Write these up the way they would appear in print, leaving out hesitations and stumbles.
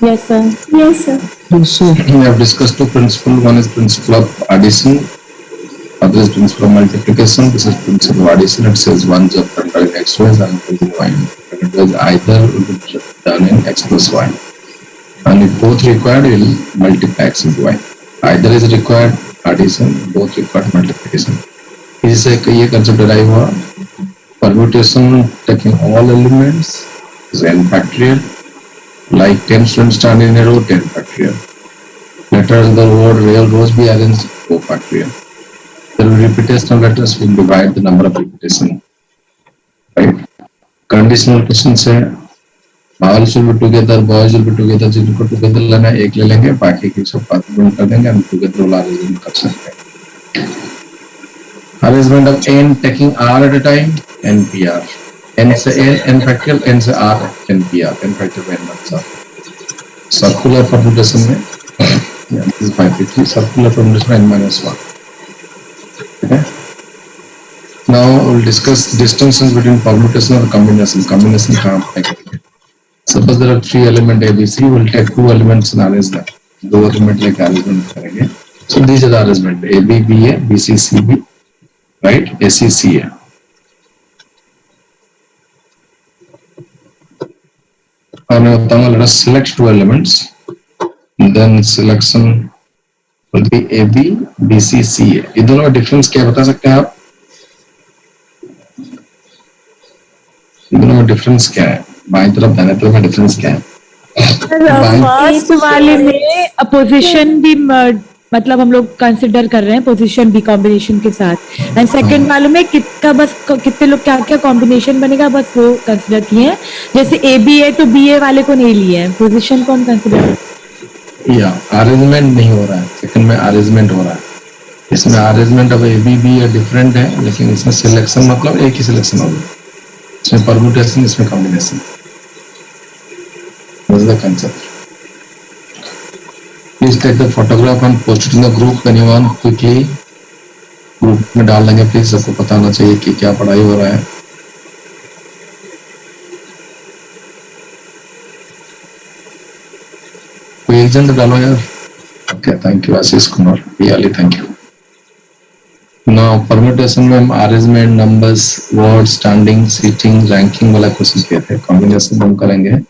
Yes, sir. Yes, sir. So we have discussed two principles. One is principle of addition, other is principle of multiplication. This is principle of addition. It says 1 job done in x ways and another in y. And it was either will be done in x plus y. And if both required, we will multiply x into y. Either is required addition, both required multiplication. इससे ये concept derive हुआ permutation taking all elements is n factorial. Like 10 students stand in a row, 10 factorial. Letters the word real rows be arranged 4 factorial. There will be repetition of letters, will divide the number of repetition. Right? Conditional question से girls will be together, boys will be together, जिनको together लेना है एक ले लेंगे, बाकी की सब बात कर देंगे, हम together वाला arrangement कर सकते हैं. Arrangement of n taking r at a time, npr. n से n factorial, n से r, npr, n factorial n minus r. Circular permutation में this is 553, circular permutation n minus 1. Okay. Now we'll discuss distinctions between permutation or combination. Combination कहाँ apply करेंगे? Suppose there are 3 elements A, B, C. We'll take 2 elements and arrange them. 2 elements लेके arrangement करेंगे. So these are the arrangement: A, B, B, A, B, C, C, B. Right? A, C, C, A. And let us select 2 elements. Then selection will be A, B, B, C, C, A. ये दोनों में difference क्या बता सकते हैं आप? ये दोनों में difference क्या है? बाईं तरफ दाहिने तरफ में difference क्या है? फर्स्ट वाले में अपोजिशन भी मतलब हम लोग कंसिडर कर रहे हैं पोजीशन बी कॉम्बिनेशन के साथ एंड सेकंड वाले में कितना बस कितने लोग क्या क्या कॉम्बिनेशन बनेगा बस वो कंसिडर किए हैं. जैसे ए बी है तो बी ए वाले को नहीं लिए हैं. पोजीशन कौन कंसिडर? या अरेंजमेंट नहीं हो रहा है. सेकंड में अरेंजमेंट हो रहा है. इसमें अरेंजमेंट अब ए बी बी डिफरेंट है, लेकिन इसमें सिलेक्शन मतलब एक ही सिलेक्शन होगा. इसमें परम्यूटेशन, इसमें combination. That's the concept. Please take the photograph and post it in the group. Anyone quickly group में डाल देंगे. प्लीज सबको पता होना चाहिए कि क्या पढ़ाई हो रहा है. कोई एक जन डालो यार. Okay, thank you Ashish Kumar. Piyali, thank you. Now permutation में हम arrangement, numbers, words, standing, sitting, ranking वाला क्वेश्चन किए थे. कॉम्बिनेशन हम करेंगे.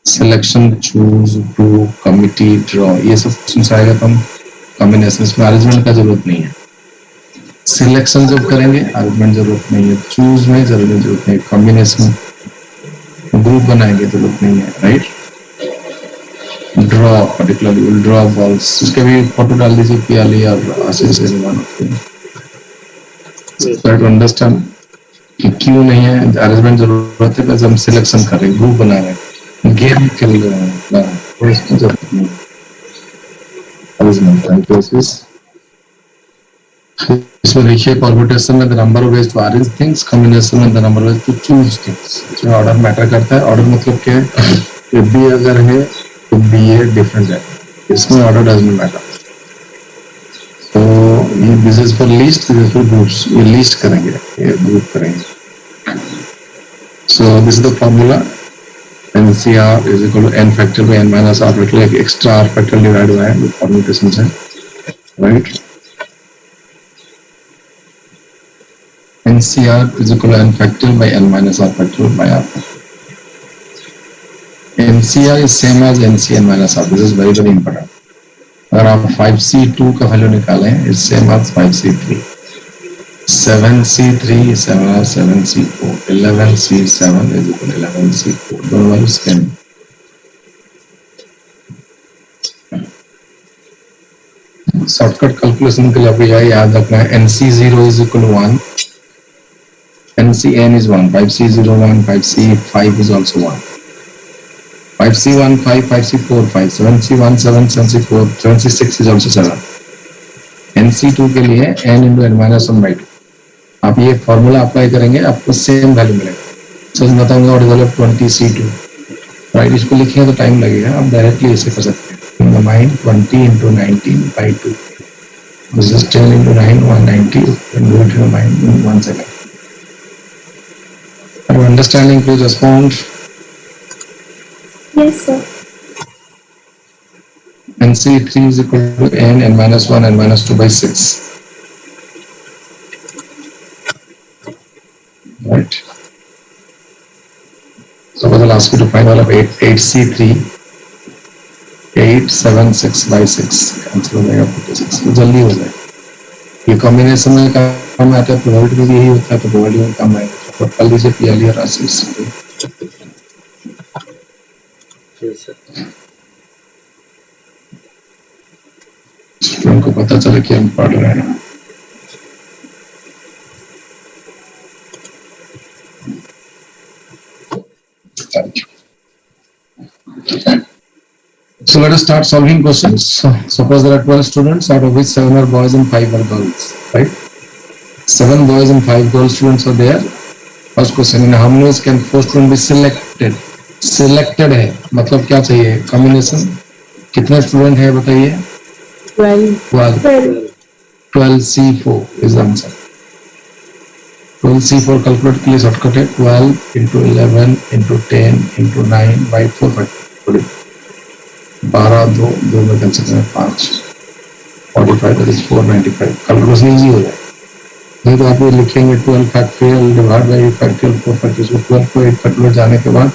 Selection, choose, group, committee, draw, ये सब क्वेश्चन आएगा तो हम कॉम्बिनेशन में अरेंजमेंट का जरूरत नहीं है. सिलेक्शन जब करेंगे अरेंजमेंट जरूरत नहीं है. चूज में जरूरत नहीं है. कॉम्बिनेशन ग्रुप बनाएंगे जरूरत नहीं है. Right. Draw particularly will draw balls. उसके भी फोटो डाल दीजिए पियाली और आशीष से टू अंडरस्टैंड कि क्यों नहीं है अरेंजमेंट जरूरत है. बस हम सिलेक्शन कर रहे हैं, ग्रुप बना रहे हैं, गेम खेल रहे हैं, और इसकी जरूरत नहीं. इसमें लिखिए परम्यूटेशन में the number of ways to arrange things, combination में the number of ways to choose things. इसमें ऑर्डर मैटर करता है. ऑर्डर मतलब क्या है? बी अगर है तो बी ए डिफरेंट है. इसमें ऑर्डर डजंट मैटर. तो ये this is for list, this is for groups. ये लिस्ट करेंगे, ये ग्रुप करेंगे. So this is the formula. NCR is equal to n factorial by n minus r factorial. एक extra r factorial divide हुआ है permutation से. Right. NCR is equal to n factorial by n minus r factorial by r. NCR is same as NCn minus r. This is very very important. अगर आप 5C2 का value निकालें, it's same as 5C3. 7C3 is 7C4. 11C7 is equal to 11C4. दोनों value same. Shortcut calculation के लिए आपको यह याद रखना है. NC0 is equal to 1. NCn is 1. 5C0 1. 5C5 is also 1. 5C1 5. 5C4 5. 7C1 7. 7C4 7C6 is also 7. NC2 के लिए n into n minus 1 by 2. आप ये फॉर्मूला अप्लाई करेंगे, आपको सेम वैल्यू मिलेगा. सो मैं बताऊंगा what is the 20C2. Right. इसको लिखेंगे तो टाइम लगेगा. आप डायरेक्टली ऐसे कर सकते हैं. In the mind 20 into 19 by 2. This is 10 into 9 190. And do it in the mind in 1 second. Are you understanding? Please respond. Yes, sir. NC3 is equal to n minus 1 n minus 2 by 6. Right. Suppose I'll ask you to find all of 8C3, 876 by 6. Cancel हो जाएगा 46. तो जल्दी हो जाएगा. ये combination में काम आता है, प्रोबेबिलिटी भी यही होता है, तो प्रोबेबिलिटी में काम आएगा. तो कर लीजिए पीएलई और राशि. स्टूडेंट को पता चले कि हम पढ़ रहे हैं. Thank you. So let us start solving questions. Suppose there are 12 students, out of which 7 are boys and 5 are girls, right? 7 boys and 5 girl students are there. First question, in how many ways can 4 students be selected? Selected है मतलब क्या चाहिए? Combination. कितने student है बताइए? 12. 12C4 is the answer. 12C4 calculate के लिए shortcut है 12 into 11 into 10 into 9 by 4 factor. 12 2 में कैंसिल करें 5 45 that is 495. कैलकुलेशन इजी हो जाए. नहीं तो आप ये लिखेंगे 12 factorial divide by 8 factorial 4 factorial. 12 को 8 फैक्टोरियल जाने के बाद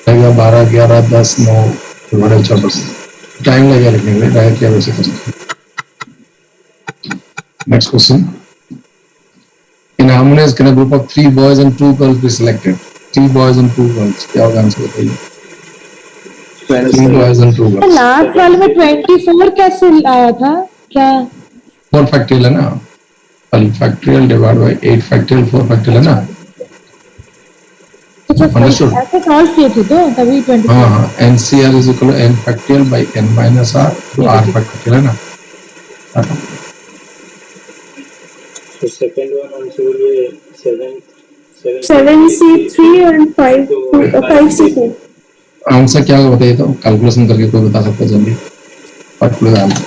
लगेगा 12 11 10 9 डिवाइड 24. टाइम लगेगा लिखने में. डायरेक्टली वैसे कर सकते हैं. Next question, in how many ways can a group of 3 boys and 2 girls be selected? 3 boys and 2 girls. क्या होगा आंसर बताइए? 3 boys and 2 girls. लास्ट वाले में 24 कैसे आया था क्या? 4 फैक्टोरियल है ना. 12 factorial divide by 8 factorial 4 factorial है ना. Understood? ऐसे सॉल्व किए थे तो तभी 24. हाँ, NCR is equal to n factorial by n minus r to r factorial है ना. So second one also will be 7 7C3 and 5C4. Answer क्या होगा बताइए तो. कैलकुलेशन करके कोई बता सकता है जल्दी. Particular answer.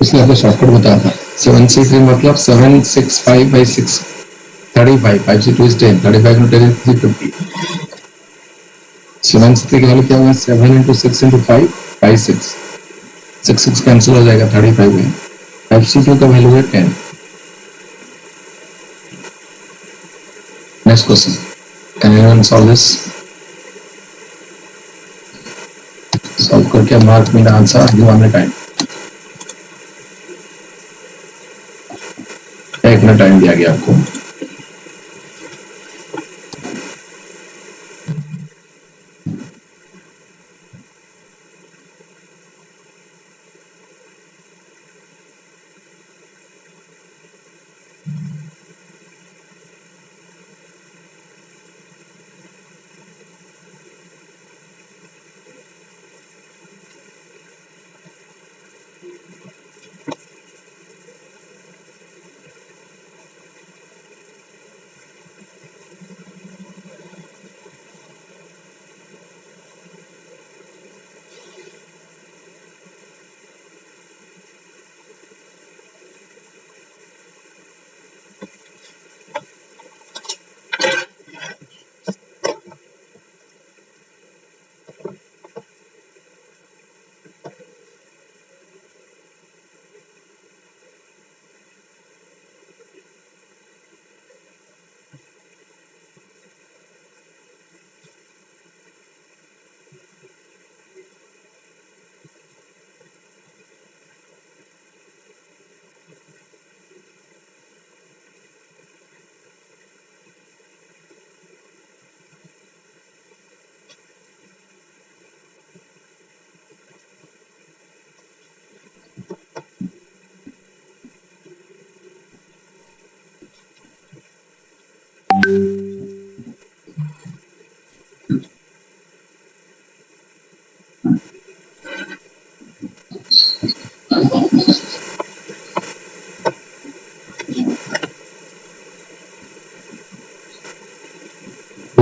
इसलिए आपको शॉर्टकट बताया था. 7C3 मतलब 765 by 6 35. 5C2 is 10. 35 into 10 is 350. 7C3 का वैल्यू क्या होगा? 7 into 6 into 5 56. 6 कैंसिल हो जाएगा 35 में. 5C2 का वैल्यू है 10. Next question, can anyone solve this? Solve करके मार्क में answer give on the time. 1 minute time दिया गया आपको.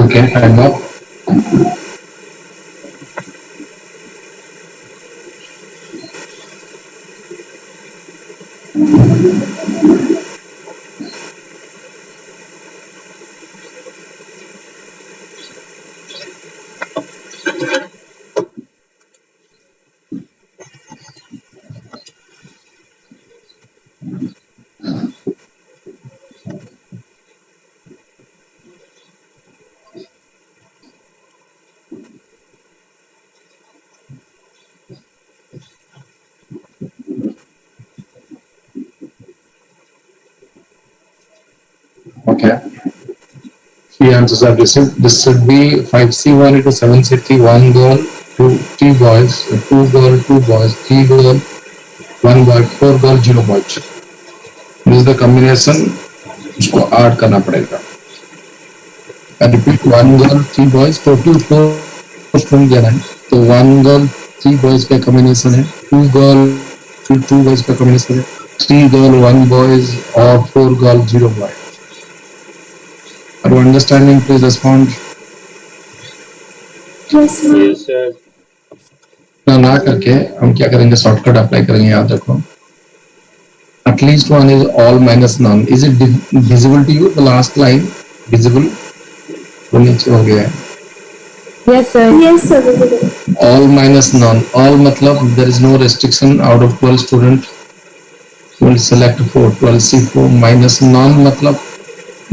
Okay, time up. Okay. Three answers are received. This should be 5C1 into 7C3, one girl, three boys, two girl, two boys, three girl, one boy, four girl, zero boy. This is the combination. उसको add करना पड़ेगा. I repeat, one girl, three boys, total four student देना है. तो one girl, three boys का combination है. Two girl, two boys का combination है. Three girl, one boys और four girl, zero boy. Are you understanding? Please respond. Yes, ma'am. Yes, sir. ना करके हम क्या करेंगे, शॉर्टकट अप्लाई करेंगे. याद रखो, at least one is all minus none. Is it visible to you? The last line visible तो नीचे हो गया है. Yes, sir. Yes, sir. Visible. All minus none. All मतलब there is no restriction. Out of 12 student will select 4, 12C4. Minus none मतलब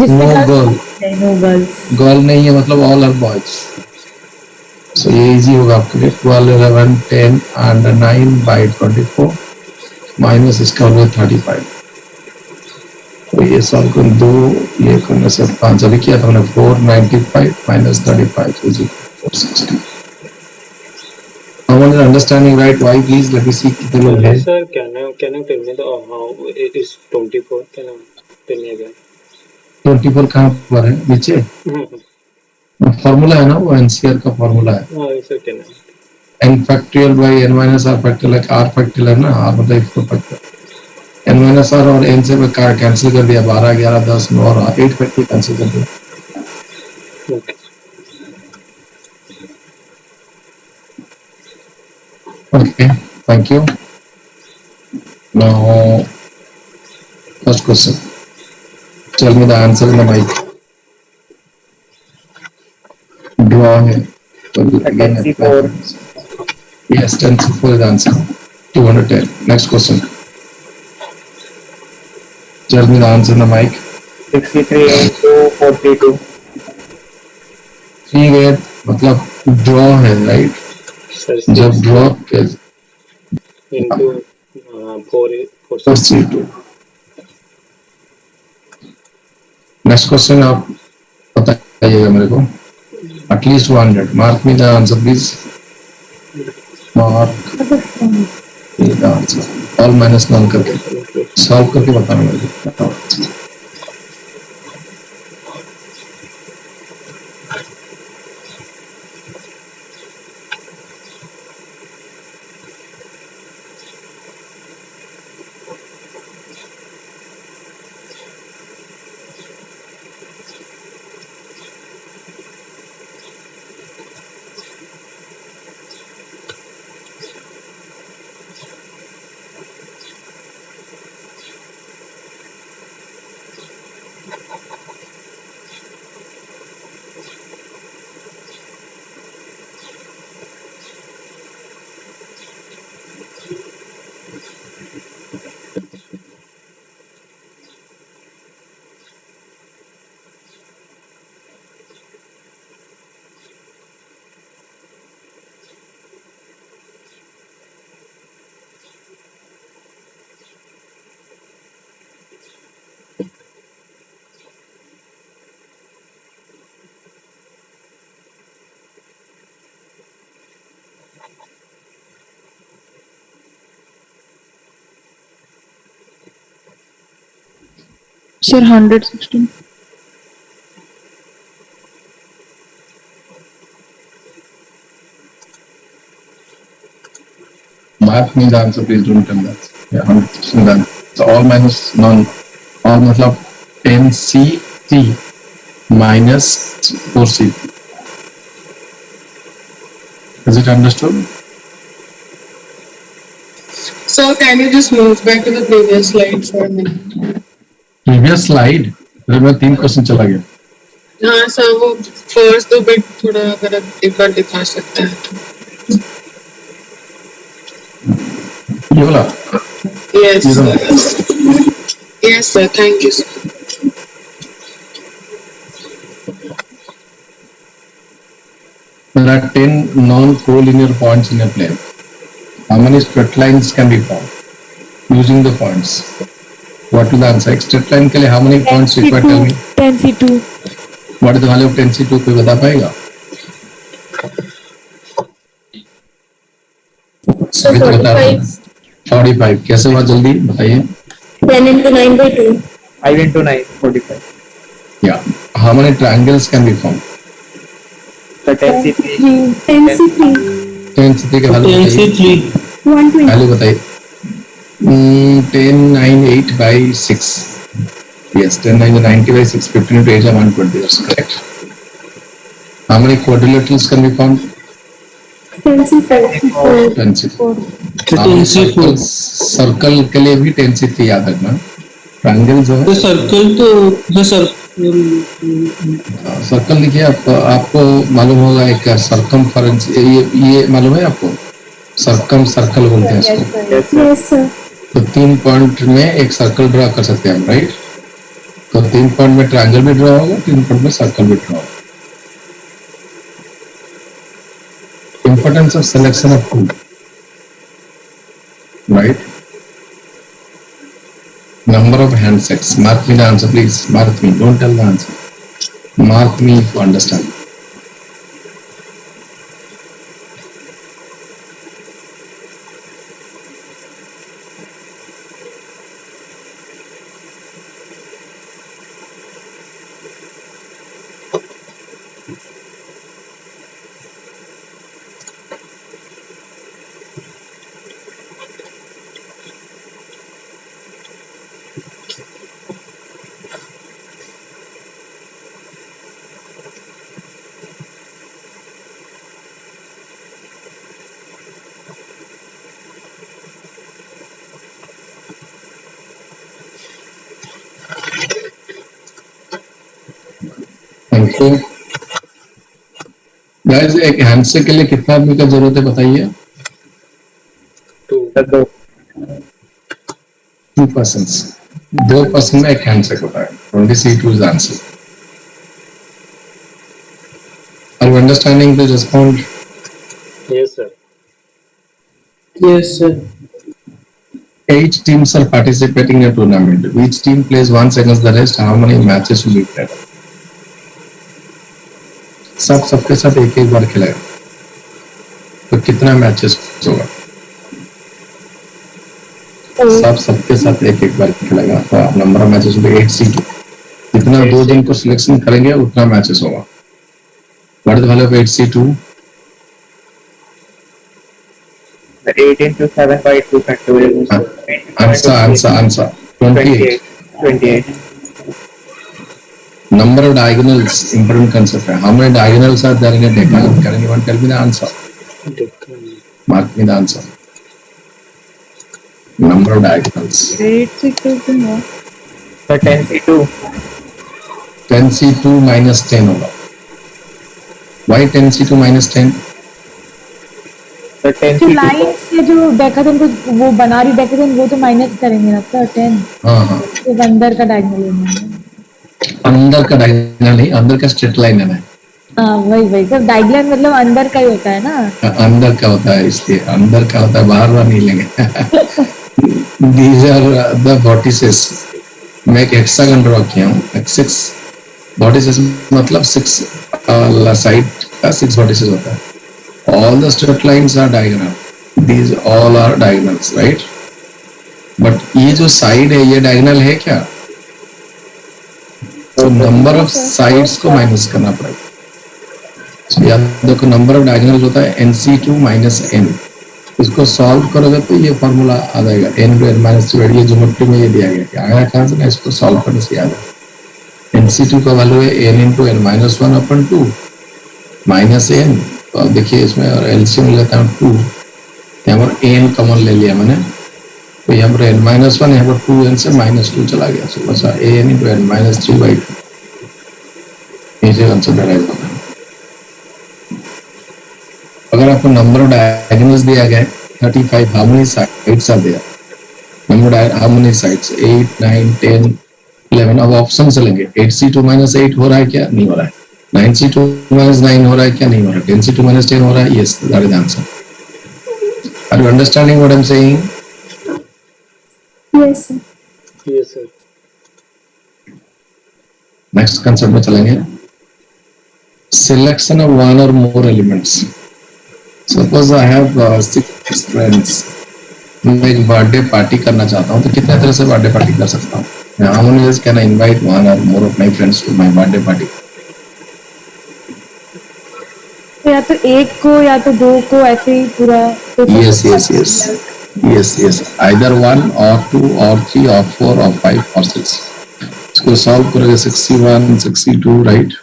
no girl. No girls. Girl नहीं है मतलब ऑल आर बॉयज. सो ये इजी होगा आपके लिए. 12, 11, 10 एंड 9 बाय 24 माइनस इसका हो गया 35. तो ये सॉल्व कर दो. ये करने से 5 अभी किया था हमने. 495 minus 35 is 460. Someone is understanding right? Why? Please let me see कितने लोग हैं. Yes, sir. Can you tell me the how it is 24? Can you tell me again? 24 कहाँ पर है? नीचे फॉर्मूला है ना, वो एनसीआर का फॉर्मूला है. हाँ, sir. Can you? n factorial by n minus r factorial. r factorial है ना, r मतलब इसको फैक्टर. n माइनस r और n से मैं कैंसिल कर दिया. 12, 11, 10, 9 और 8 फैक्टोरियल कैंसिल कर दिया. Okay. Okay, thank you. Now, first question. Tell me the answer in the mic. Draw है. So again, 10C4. Yes, 10C4 is the answer. 210. Next question. Tell me the answer in the mic. 63 into 42. 3 way मतलब draw है, right? Sir, जब 6 draw के into 4, 4C2. Next question आप बताइएगा मेरे को. At least 100. Mark me the answer, please. Mark me the answer. All minus none करके solve करके बताना मेरे को. Sir, 116. Mark me the answer, please don't tell that. Yeah, 100% done. So all minus none. All मतलब 10C3 minus 4C. Is it understood? So can you just move back to the previous slide for a minute? Previous slide. फिर मैं 3 question चला गया. हाँ sir, वो first दो bit थोड़ा अगर आप एक बार दिखा सकते हैं तो। ये वाला यस ये सर, दो। Yes sir, thank you sir. There are 10 non-collinear points in a plane. How many straight lines can be found using the points? What is the answer? एक straight line के लिए how many points required? Tell me. 10C2. What is the value of 10C2? कोई बता पाएगा? So अभी तो बता रहा हूँ। 45. 45 कैसे हुआ जल्दी बताइए? 10 into 9 by 2. 5 into 9, 45. Yeah. How many triangles can be found? So 10C3. 10C3. 10C3 के value बताइए। 120. Value बताइए। 10, 9, 8 by 6. Yes, 10, 9, 90 by 6. 15 into 8 is 120. That's correct. How many quadrilaterals can be found? 10C4. 10C4. तो circle के लिए भी 10C3 याद रखना। Triangle जो है सर्कल तो सर्कल देखिए आपको मालूम होगा एक सर्कमफरेंस ये मालूम है आपको? सर्कल बोलते हैं इसको। Yes, sir. Yes, sir. तो 3 पॉइंट में एक सर्कल ड्रा कर सकते हैं हम, राइट? तो 3 पॉइंट में ट्रायंगल भी ड्रा होगा, 3 पॉइंट में सर्कल भी ड्रा होगा। Importance of selection of tool, right? Number of handsets. Mark me the answer, please. Mark me. Don't tell the answer. Mark me if you understand. Thank you. Guys, एक handset के लिए कितना आदमी का जरूरत है बताइए? 2 2 persons. 2 पर्सन में एक हैंडसेट होता है। Only C2 is the answer. Are you understanding the respond? yes sir. 8 teams are participating in a tournament. Each team plays once against the rest. How many matches will be played? सबके साथ एक बार खेलेगा तो कितना matches होगा? सबके साथ एक बार खेलेगा तो नंबर ऑफ मैचेस होंगे 8C2. जितना 2 जन को सिलेक्शन करेंगे उतना मैचेस होगा। What is the value of 8C2? 8 into 7 by 2 factorial. Answer. 28. 28. Number of diagonals, important concept. How many diagonals are there in a decagon? Can anyone tell me the answer? Mark me the answer. Number of diagonals. 8 6 more. So 10C2. 10C2 minus 10 होगा। Why 10C2 minus 10? So जो 10C2. Line से जो डेकाथन को वो बना रही डेकाथन वो तो माइनस करेंगे ना सर 10 हाँ तो अंदर का डायगोनल लेना है। अंदर का डायगोनल नहीं, अंदर का स्ट्रेट लाइन है। हाँ वही सर डायगोनल मतलब अंदर का ही होता है ना। अंदर का होता है, इसलिए अंदर का होता है, बाहर नहीं लेंगे। These are the vertices. मैं एक हेक्सागन ड्रॉ किया हूँ। 6 vertices मतलब 6 साइड का 6 vertices होता है। All the straight lines are diagonal. These all are diagonals, right? But ये जो साइड है ये डायगोनल है क्या? तो नंबर ऑफ साइड्स को माइनस करना पड़ेगा। याद देखो नंबर ऑफ डायगोनल होता है NC2 minus n. इसको सॉल्व करोगे तो ये फॉर्मूला आ जाएगा n to n minus 2। ये ज्योमेट्री में ये दिया गया आया कहाँ से ना, इसको सॉल्व करने से याद है। NC2 का वैल्यू है n into n minus 1 upon 2 minus n। तो अब देखिए इसमें एलसीएम लेता हूँ 2, यहाँ पर n कॉमन ले लिया मैंने, तो यहाँ पर n minus 1, यहाँ पर 2n से minus 2 चला गया। तो बचा an into n minus 3 by 2 नीचे आंसर डराइव होगा। अगर आपको नंबर ऑफ डायगोनल्स दिया गया है 35, how many sides are there? Number how many sides? 8, 9, 10, 11। अब ऑप्शन चलेंगे। 8c2 - 8 हो रहा है क्या? नहीं हो रहा है। 9c2 - 9 हो रहा है क्या? नहीं हो रहा है। 10c2 - 10 हो रहा है? Yes, that is answer. Are you understanding what I am saying? Yes, sir. Yes, sir. Next concept में चलेंगे। सिलेक्शन ऑफ वन और more elements. Suppose I have 6 friends, मैं एक बर्थडे पार्टी करना चाहता हूँ, तो कितने तरह से बर्थडे पार्टी कर सकता हूँ? How many ways can I invite one और more of my friends to my birthday party? तो या तो एक को या तो दो को, ऐसे ही पूरा। Yes, yes, yes, yes, yes. Either 1 or 2 or 3 or 4 or 5 or 6. इसको सॉल्व करोगे 61, 62, राइट?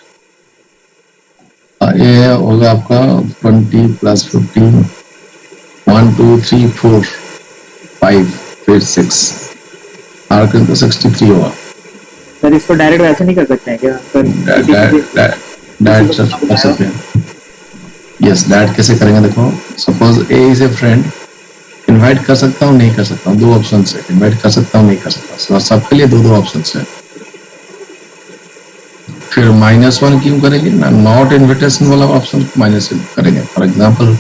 ये होगा आपका 20 + 15, 1, 2, 3, 4, 5, फिर 6, आर करें तो 63 होगा। सर इसको डायरेक्ट वैसे नहीं कर सकते हैं क्या सर? डायरेक्ट कर सकते हैं। यस, डायरेक्ट कैसे करेंगे? देखो, suppose A is a friend, invite कर सकता हूँ, नहीं कर सकता हूँ, 2 ऑप्शन है। इनवाइट कर सकता हूँ, नहीं कर सकता, सबके लिए 2 ऑप्शन है। फिर -1 क्यों करेंगे ना? नॉट इन्विटेशन वाला ऑप्शन माइनस करेंगे। फॉर एग्जांपल,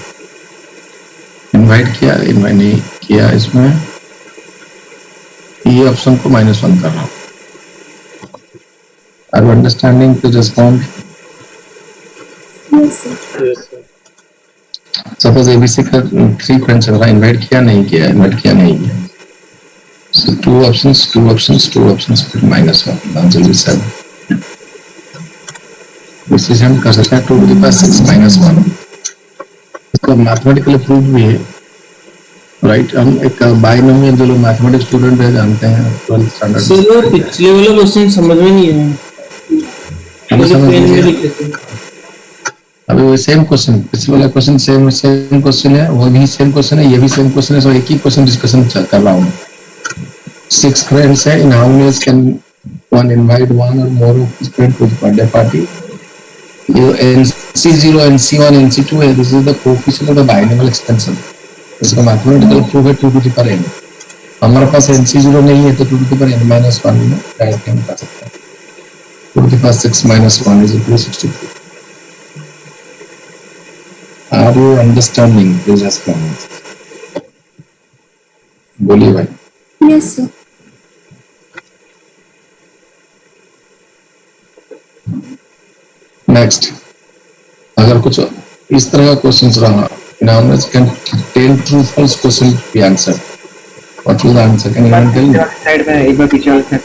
इनवाइट किया, इनवाइट नहीं किया, इसमें ये ऑप्शन को -1 कर रहा हूँ। Are you understanding to respond? Yes, sir. Yes, sir. Suppose ABC का 3 फ्रेंड्स है, इनवाइट किया, नहीं किया, इनवाइट किया, नहीं किया। So 2 options, 2 options, 2 options, फिर -1, आंसर will be 7। इसी से हम कर सकते हैं 2 to the power 6 - 1। इसको मैथमेटिकली प्रूव भी है, राइट? हम एक बाइनोमियल, जो लोग मैथमेटिक्स स्टूडेंट है जानते हैं 12th स्टैंडर्ड। सर वो पिछले वाला क्वेश्चन समझ में नहीं आया। हमें समझ पेन में नहीं लिखे थे। अभी वो सेम क्वेश्चन, पिछले वाला क्वेश्चन सेम क्वेश्चन है, वो भी सेम क्वेश्चन है, ये भी सेम क्वेश्चन है। सो एक ही क्वेश्चन डिस्कशन कर रहा हूँ। 6 फ्रेंड्स है, in how many can one invite one और more of his friend to the birthday party? ये NC0, NC1, NC2 है, this is the coefficient of the binomial extension. इसका मैथमेटिकल प्रूफ है 2 to the power n। हमारे पास NC0 नहीं है, तो 2 to the power n - 1 में डायरेक्ट हम कर सकते हैं। 2 to the power 6 - 1 is equal to 63। Are you understanding? Please respond. बोलिए भाई। Yes, sir. नेक्स्ट, अगर कुछ इस तरह का क्वेश्चन रहा, numbers can 10 true false question be answered. What will the answer? Can anyone tell me? Side में एक बार पीछे वाले साइड।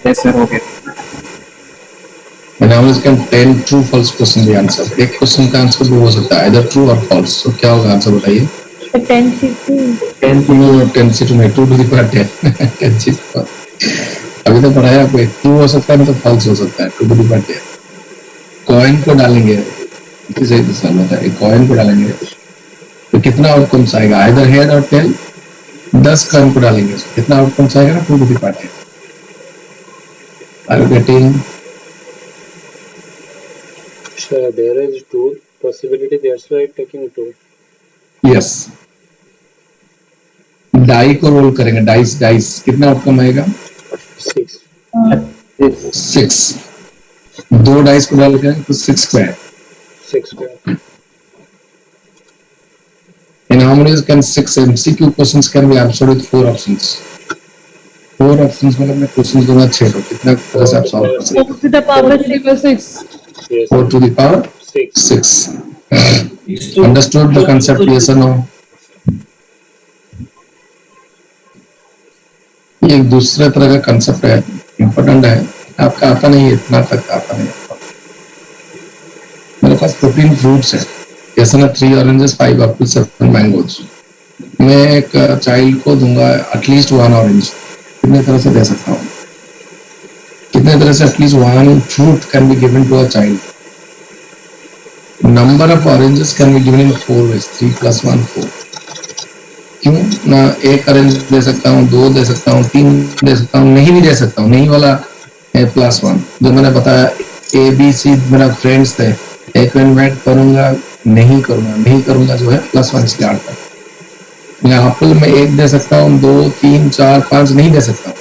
यस सर, हो गया। Numbers can 10 true false question be answered. एक क्वेश्चन का आंसर वो हो सकता है either true or false. तो क्या होगा आंसर बताइए? 10C2 10 में 2 to the power 10 10 अभी तो पढ़ाया आपको, एक ट्रू हो सकता है, तो फॉल्स हो सकता है। 2 to the power 10 कॉइन को डालेंगे, किसी सवाल होता है, कॉइन को डालेंगे तो कितना आउटकम्स आएगा? आइदर हेड और टेल। 10 कॉइन को डालेंगे तो कितना आउटकम्स आएगा? 2 to the power 10। Are you getting? Sure, there is 2 possibility. That's why taking 2. Yes. Die को रोल करेंगे, डाइस कितना आउटकम आएगा? 6. 6। 2 डाइस को डाल करेंगे तो 6 square. 6 square. In how many can 6 MCQ questions can be answered with 4 options? 4 options मतलब मैं क्वेश्चन दूंगा 6 तो कितना तरह से आप सॉल्व कर सकते 4 to the power 6। Yes. 4 to the power 6. 6। Understood the concept? Yes or no? ये एक दूसरे तरह का कंसेप्ट है, इम्पोर्टेंट है, आपका आता नहीं है, इतना तक आता नहीं है। मेरे पास 14 फ्रूट्स है, जैसे ना 3 ऑरेंजेस, 5 एप्पल, 7 मैंगोज। मैं एक चाइल्ड को दूंगा एटलीस्ट 1 ऑरेंज। कितने तरह से दे सकता हूँ? कितने तरह से at least 1 fruit can be given to a child? Number of oranges can be given in 4 ways, 3 + 1 4। क्यों ना एक अरेंज दे सकता हूँ, 2 दे सकता हूँ, 3 दे सकता हूँ, नहीं भी दे सकता हूँ, नहीं वाला है +1 जो मैंने बताया ABC मेरा फ्रेंड्स थे, एक को इन्वाइट करूंगा, नहीं करूंगा जो है +1 इसलिए आता है। मैं एप्पल में 1 दे सकता हूँ, 2 3 4 5 नहीं दे सकता हूँ।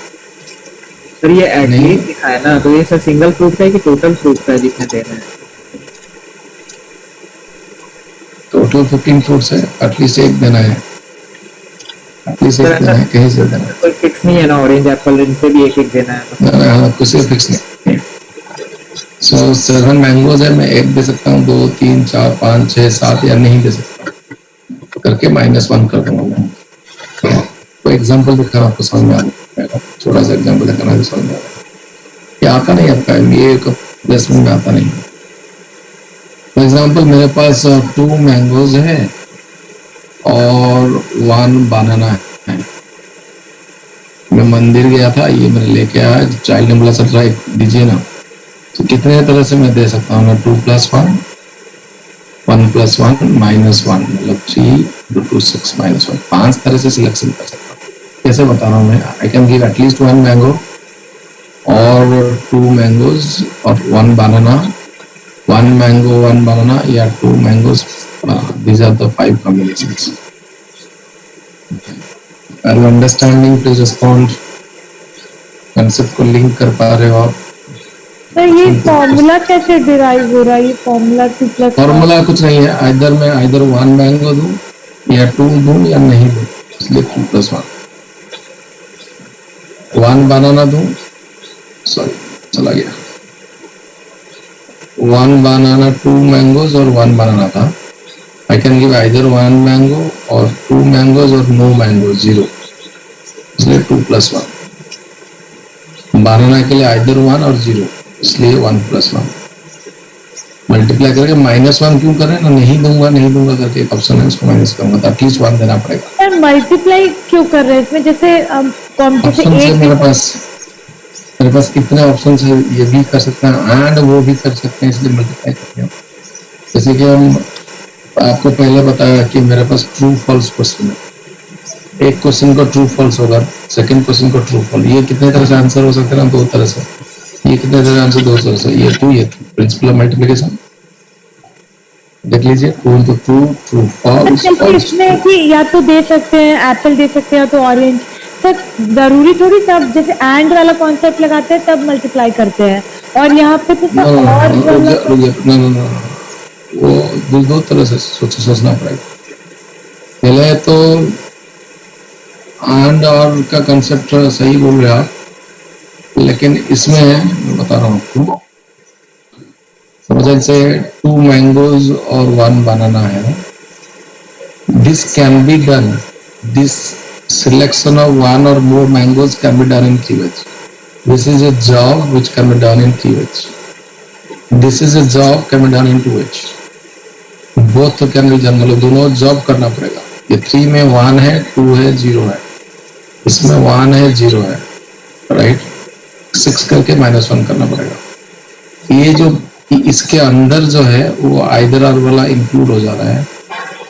सर ये नहीं। एटलीस्ट लिखा है ना, तो ये सर सिंगल फ्रूट का है कि टोटल फ्रूट का है जितने देना है? टोटल 15 फ्रूट्स है, एटलीस्ट 1 देना है, एटलीस्ट 1 देना है, कहीं से देना है। कोई फिक्स नहीं है ना, ऑरेंज एप्पल इनसे भी एक एक देना है? हाँ, कुछ फिक्स नहीं। सो 7 मैंगोज है, मैं 1 दे सकता हूँ, 2 3 4 5 6 7 या नहीं दे सकता करके -1 कर दूंगा मैं। कोई एग्जांपल दिखाना आपको समझ में आ जाएगा, छोटा सा एग्जांपल दिखाना समझ में आ जाएगा। ये आता नहीं आपका ये प्लेसमेंट में आता नहीं। फॉर एग्जांपल मेरे पास 2 मैंगोज है और 1 बनाना है। मैं मंदिर गया था, ये मैंने लेके आया, चाइल्ड ने बोला सर ट्राई दीजिए ना, तो कितने तरह से मैं दे सकता हूँ ना, 2 + 1 1 + 1 -1 मतलब 3 2 6 -1 5 तरह से सिलेक्शन कर सकता हूँ। कैसे बता रहा हूँ मैं, I can give at least 1 mango और 2 मैंगोज और 1 बनाना, 1 मैंगो 1 बनाना या 2 mangoes. These are the 5 combinations. Are you understanding? Please respond. Concept को लिंक कर पा रहे हो आप? सर ये फॉर्मूला कैसे डिराइव हो रहा है, ये फॉर्मूला 2 + फॉर्मूला कुछ नहीं है, आइदर मैं 1 मैंगो दूं या 2 दूं या नहीं दूं, इसलिए 2 + 1 1 बनाना दूं, सॉरी चला गया, 1 बनाना 2 मैंगोज और 1 बनाना था। I can give either 1 mango और 2 मैंगोज और नो मैंगो 0, इसलिए 2 + 1। बनाना के लिए आइदर 1 और 0, इसलिए 1 + 1 मल्टीप्लाई करके -1 क्यों कर रहे हैं ना, नहीं दूंगा करके एक ऑप्शन है, उसको माइनस करूंगा तो एटलीस्ट 1 देना पड़ेगा। सर मल्टीप्लाई क्यों कर रहे हैं इसमें, जैसे ऑप्शन है मेरे पास कितने ऑप्शन है, ये भी कर सकते हैं एंड वो भी कर सकते हैं, इसलिए मल्टीप्लाई करते हैं। जैसे कि हम आपको पहले बताया कि मेरे पास ट्रू फॉल्स क्वेश्चन है, एक क्वेश्चन को ट्रू फॉल्स होगा, सेकंड क्वेश्चन को ट्रू फॉल्स, ये कितने तरह से आंसर हो सकते हैं ना, 2 तरह से, ये कितने तरह से आंसर 2 तरह से, ये 2 प्रिंसिपल ऑफ मल्टीप्लिकेशन देख लीजिए, ट्रू फॉल्स। इसमें कि या तो दे सकते हैं एप्पल दे सकते हैं या तो ऑरेंज। सर जरूरी थोड़ी सब जैसे एंड वाला कॉन्सेप्ट लगाते हैं तब मल्टीप्लाई करते हैं, और यहाँ पे तो सब no, वो 2 तरह से सोचना पड़ेगा। पहले तो एंड और का कंसेप्ट सही बोल रहे आप, लेकिन इसमें मैं बता रहा हूँ आपको, समझ से 2 मैंगोज और 1 बनाना है, this can be done, this selection of 1 or more mangoes can be done in 3 ways. This is a job which can be done in 3 ways. This is a job can be done in 2 ways. Both can be done, मतलब दोनों job करना पड़ेगा। ये 3 में 1 है, 2 है, 0 है, इसमें 1 है, 0 है, राइट, 6 करके -1 करना पड़ेगा। ये जो इसके अंदर जो है वो आइदर और वाला इंक्लूड हो जा रहा है,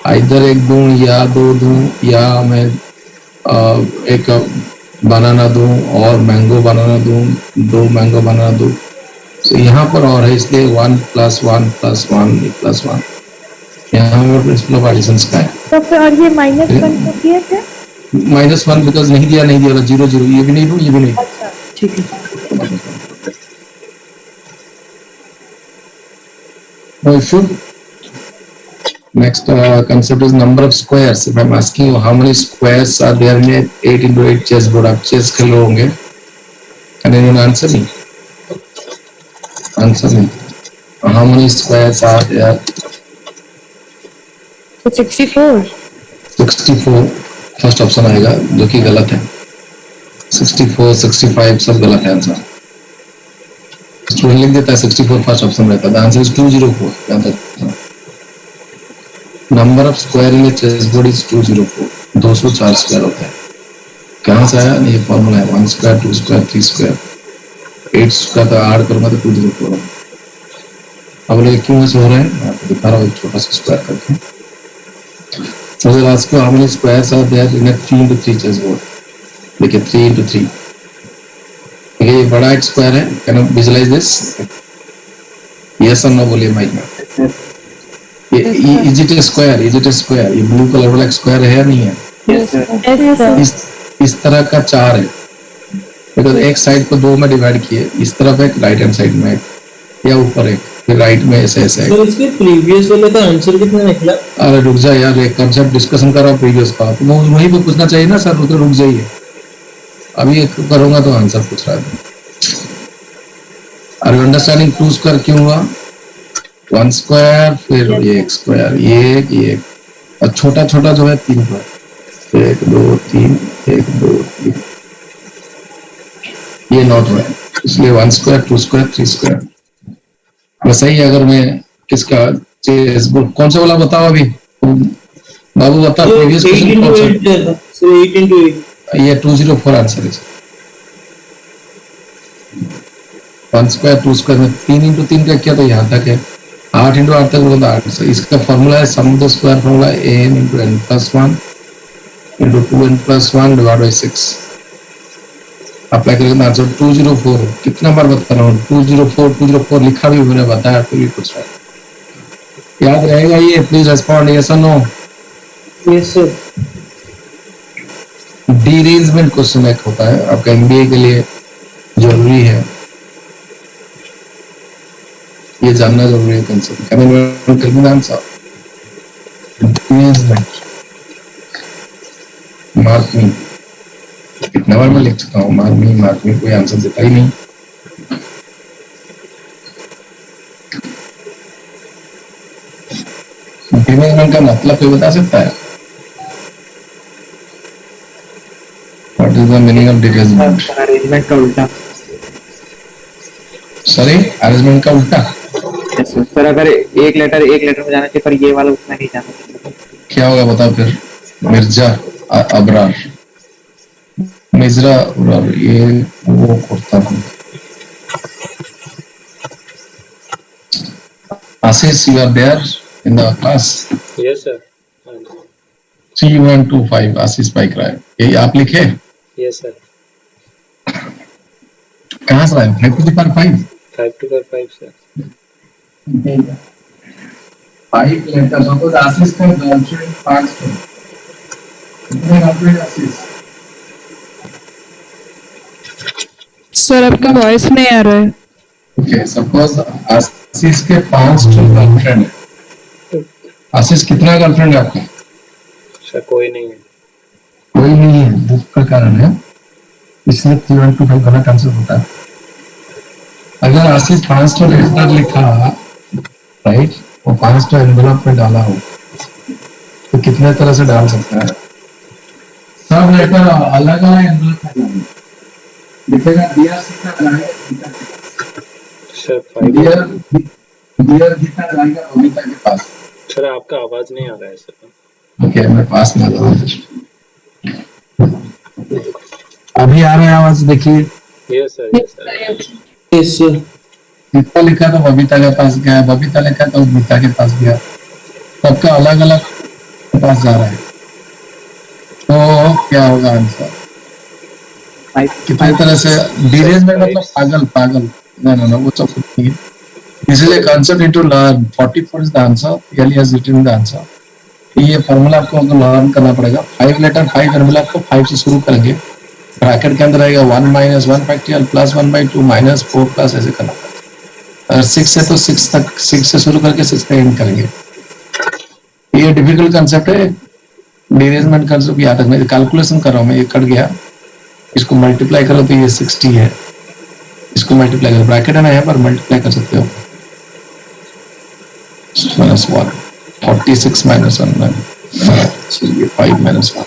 आइदर 1 दूं या 2 दूं, या मैं एक बनाना दूं और मैंगो बनाना दूं, 2 मैंगो बनाना दूं, तो यहाँ पर और है, इसलिए 1 + 1 + 1 + 1 यहाँ पर प्रिंसिपल ऑफ एडिशन का है। तो फिर और ये -1 को किया थे, -1 बिकॉज नहीं दिया 0 0, ये भी नहीं दूं, ये भी नहीं। अच्छा ठीक है। Next concept is number of squares. If I'm asking you how many squares are there in a 8 into 8 chess board, आप chess खेले होंगे, can anyone answer me? Answer me. How many squares are there? तो 64 first option आएगा जो कि गलत है, 64 65 सब गलत है आंसर। स्टूडेंट लिख देता है 64 फर्स्ट ऑप्शन रहता है, the answer is 204। Number of square in chess board is 204, 204 square होता है। कहाँ से आया? ये फॉर्मूला है, 1 स्क्वायर 2 स्क्वायर 3 स्क्वायर 8 स्क्वायर का ऐड करूंगा तो 204। अब लोग क्यों ऐसे हो रहे हैं, मैं आपको दिखा रहा हूँ एक छोटा सा स्क्वायर करके। So they'll ask you how many squares are there in a 3 into 3 chessboard. देखिए 3 into 3. देखिए ये बड़ा एक स्क्वायर है. Can you visualize this? Yes or no बोलिए माइक में. Is it a square? Is it a square? ये blue colour वाला स्क्वायर है या नहीं है? Yes, sir. Yes, sir. इस तरह का 4 है. बिकॉज एक साइड को 2 में डिवाइड किए. इस तरफ एक, राइट हैंड साइड में एक, या ऊपर एक, फिर राइट में ऐसे ऐसे. तो इसके प्रीवियस वाले का आंसर कितना निकला? अरे रुक जा यार, एक कंसेप्ट डिस्कशन कर रहा हूँ प्रीवियस का. तो वहीं पे पूछना चाहिए ना सर. रुक जाइए, अभी एक करूंगा तो आंसर पूछ रहा है. Are you understanding? 2 स्क्वायर क्यों हुआ? 1 स्क्वायर, फिर ये एक स्क्वायर, ये एक, और छोटा छोटा जो है 3 पर. 1 2 3, 1 2 3. ये नॉट हुआ, इसलिए 1 स्क्वायर, 2 स्क्वायर, 3 स्क्वायर. वैसा ही अगर मैं किसका चेस बोर्ड कौन सा वाला बताओ अभी बाबू बता. प्रीवियस क्वेश्चन कौन सा? So 8 into 8. ये 204 आंसर है. 1 स्क्वायर 2 स्क्वायर में 3 into 3 का किया तो यहाँ तक है. 8 into 8 तक बोला 8. इसका फॉर्मूला है sum the square formula n into n plus 1 into 2n plus 1 divided by 6. Apply करेंगे आंसर 204. कितना बार बता रहा हूँ? 204 लिखा भी मैंने बताया, फिर भी पूछ रहा है. याद रहेगा ये? प्लीज रेस्पॉन्ड यस और no. Yes, sir. Derangement question एक होता है आपका एमबीए के लिए, जरूरी है ये जानना, जरूरी है concept. Can you tell me the answer? Derangement. Mark me. कितना बार मैं लिख चुका हूँ मार्क मी. कोई आंसर देता ही नहीं. डीरेंजमेंट का मतलब कोई बता सकता है? What is the meaning of derangement? Arrangement का उल्टा. Sorry, arrangement का उल्टा. Yes, sir. सर अगर एक लेटर में जाना चाहिए पर ये वाला उसमें नहीं जाना चाहिए. क्या होगा बताओ फिर? मिर्जा अबरार, मिजरा अबरार, ये वो करता हूँ. Ashish, you are there in the class? Yes, sir. 3125 Ashish बाइक राय. यही आप लिखे? Yes, sir. कहाँ से आए? 5 to the power 5. 5 to the 5, sir. 5 letter. Suppose आशीष का गर्लफ्रेंड 5 है. कितने गर्लफ्रेंड आशीष? सर आपका वॉइस नहीं आ रहा है. ओके, सपोज आशीष के 5 गर्लफ्रेंड है. आशीष कितना गर्लफ्रेंड है आपका? सर कोई नहीं है. कोई नहीं है, बुक का कारण है, इसलिए 3125 गलत आंसर होता है. अगर आशीष 5 लेटर लिखा, राइट, वो 5 एनवेलप में डाला हो तो कितने तरह से डाल सकता है? सब लेटर अलग अलग एनवेलप में डालेंगे. लिखेगा डियर सीता जाएगा सर 5. डियर गीता जाएगा अमिता के पास. सर आपका आवाज नहीं आ रहा है सर. ओके, मैं पास में आ रहा हूँ. अभी आ रहा है आवाज? देखिए. Yes, sir. Yes, sir. Yes, sir. Gita लिखा तो बबीता के पास गया, बबीता लिखा तो गीता के पास गया. सबका अलग अलग के पास जा रहा है. तो क्या होगा आंसर? कितने तरह से डीरेंजमेंट मतलब पागल. No, वो सब कुछ नहीं है. This is a concept need to learn. 44 is the answer. Eli has written the answer. ये फॉर्मूला आपको लर्न करना पड़ेगा. 5 लेटर 5 फॉर्मूला आपको 5 से शुरू करेंगे. ब्रैकेट के अंदर आएगा 1 - 1 फैक्टोरियल प्लस 1/2 माइनस 4 प्लस ऐसे करना पड़ेगा. अगर 6 है तो 6 तक, 6 से शुरू करके 6 पे एंड करेंगे. ये डिफिकल्ट कंसेप्ट है. डीरेंजमेंट कंसेप्ट याद रखना. कैलकुलेशन कर रहा हूँ मैं, ये कट गया. इसको मल्टीप्लाई करो तो ये 60 है. इसको मल्टीप्लाई करो, ब्रैकेट है ना यहाँ पर, मल्टीप्लाई कर सकते हो. -1 46 - 1 चलिए 5 - 1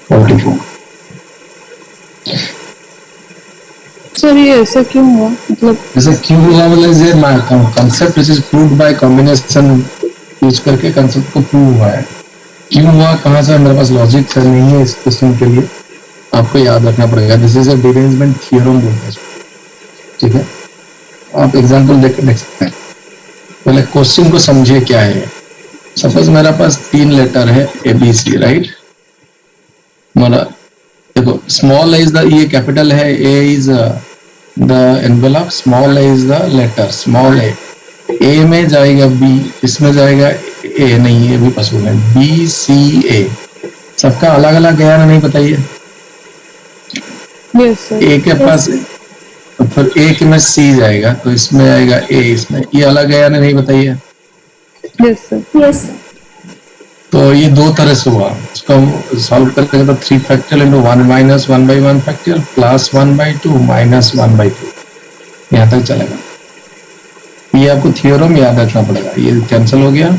44. सर ये ऐसा क्यों हुआ? मतलब जैसे क्यों हुआ बोले ये concept which is proved bye combination use करके कंसेप्ट को प्रूव हुआ है. क्यों हुआ, कहाँ से, मेरे पास लॉजिक नहीं है इस क्वेश्चन के लिए. आपको याद रखना पड़ेगा. This is a derangement theorem बोलते हैं. ठीक है, आप एग्जांपल देख सकते हैं. पहले क्वेश्चन को समझिए क्या है। सपोज मेरे पास 3 लेटर है ABC, राइट। मतलब देखो, स्मॉल ए इज द, ये कैपिटल है, A is the envelope, small A is the letter, small A में जाएगा बी, इसमें जाएगा ए, नहीं ये भी पॉसिबल है, BCA। सबका अलग अलग गया ना, नहीं बताइए। Yes, sir. ए के पास, तो फिर एक में C जाएगा, तो इसमें आएगा A, इसमें ये अलग गया ना, नहीं बताइए। Yes, sir. Yes. तो ये दो तरह से हुआ, उसको सॉल्व करेंगे तो 3 factorial into 1 minus 1 by 1 factorial plus 1 by 2 minus 1 by 2, यहाँ तक चलेगा। ये आपको थ्योरम याद रखना पड़ेगा। ये कैंसिल हो गया,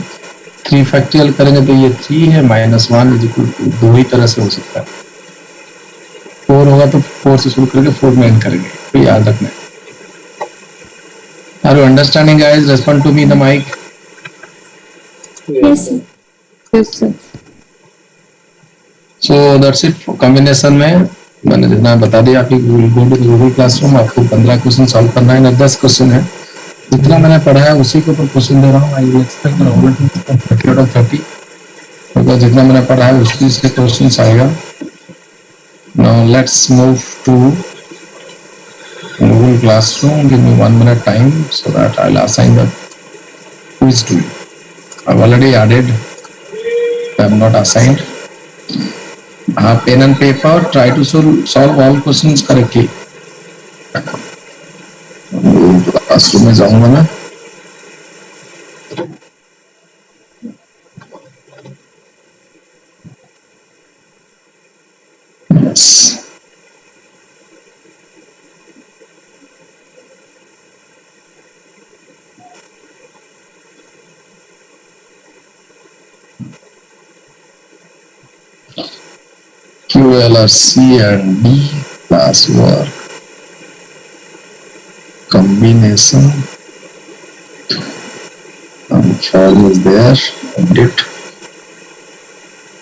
3 फैक्टोरियल करेंगे तो ये 3 है, माइनस 1 इज इक्वल टू, दो ही तरह से हो सकता है। 4 होगा तो 4 से शुरू करके 4 में एंड करेंगे, तो याद रखना है। Are you understanding guys? Respond to me the mike. Yes, sir. Yes, sir. So that's it. Combination में मैंने जितना बता दिया, आपकी गूगल क्लासरूम, आपको 15 क्वेश्चन सॉल्व करना है ना, 10 क्वेश्चन है। जितना मैंने पढ़ा है उसी के ऊपर क्वेश्चन दे रहा हूँ। I will expect out of 30, तो जितना मैंने पढ़ा है उसी से क्वेश्चन आएगा। Now let's move to Google classroom. Give me 1 minute time so that I'll assign the quiz to you. I've already added, I have not assigned. Have pen and paper, try to solve all questions correctly. Classroom में जाऊंगा मैं। Yes. QLRC and D class work combination. File is there. Edit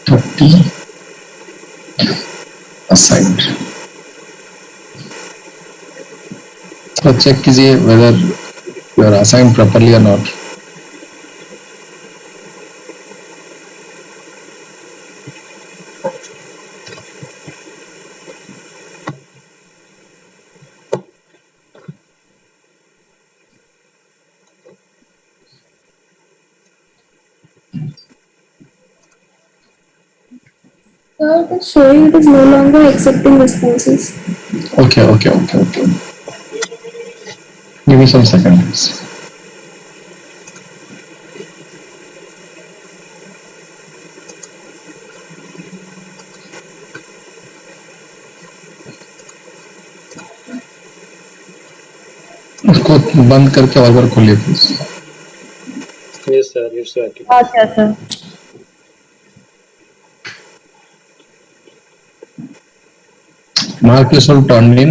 30 assigned. So check कीजिए whether you are assigned properly or not. Sir, it is showing it is no longer accepting responses. Okay. Give me some seconds. उसको बंद करके और बार खोलिए please. Yes, sir. Yes, sir. अच्छा sir. Mark yourself turned in.